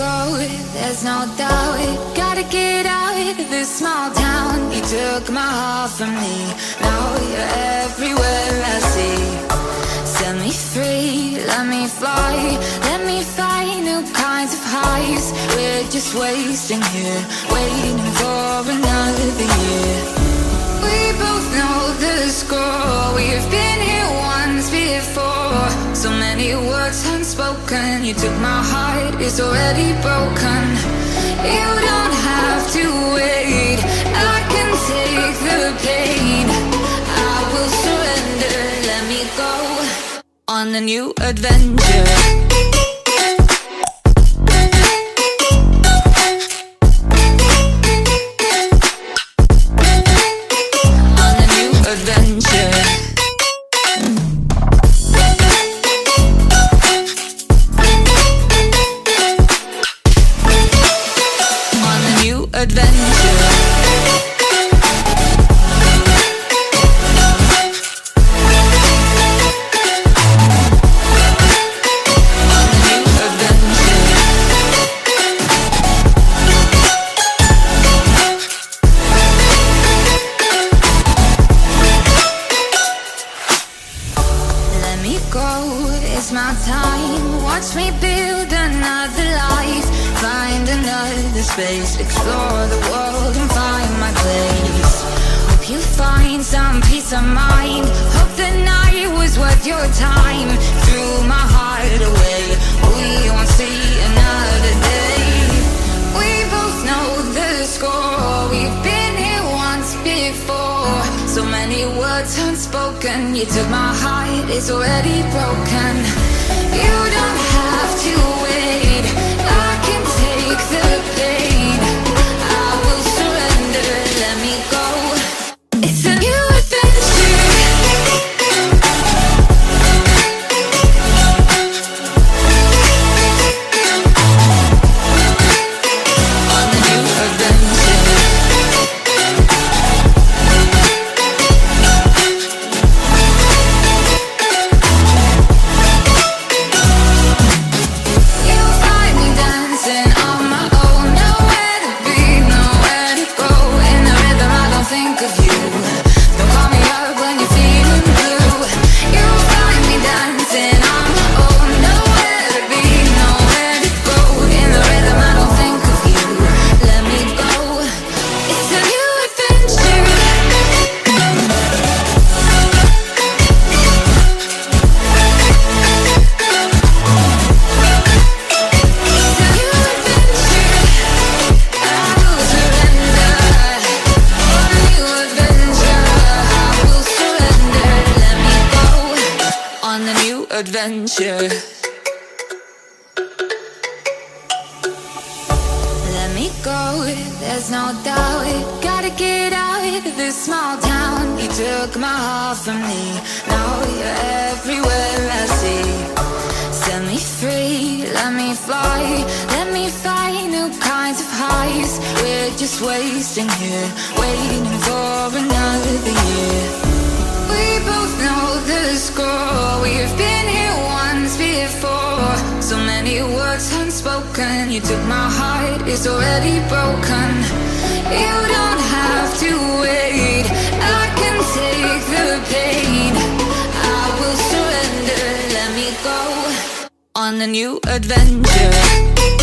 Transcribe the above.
go, there's no doubt. Gotta get out of this small town. You took my heart from me, now you're everywhere I see. Set me free, let me fly, let me find new kinds of highs. We're just wasting here, waiting for another year. We both know the score, we've been here once before. So many words unspoken, you took my heart, it's already broken. You don't have to wait, I can take the pain. I will surrender, let me go on a new adventure. It's my time, watch me build another life. Find another space, explore the world and find my place. Hope you find some peace of mind, hope the night was worth your time. Threw my heart away, we won't see another day. We both know the score, we've been here once before. So many words unspoken, you took my heart, it's already broken. You don't have to wait, I can take the pain. I will surrender, let me go. It's a new adventure. On a new adventure. Adventure. Let me go, there's no doubt. Gotta get out of this small town. You took my heart from me, now you're everywhere I see. Set me free, let me fly, let me find new kinds of highs. We're just wasting here, waiting for another year. We both know the score, we've been here once before. So many words unspoken, you took my heart, it's already broken. You don't have to wait, I can take the pain. I will surrender, let me go on a new adventure.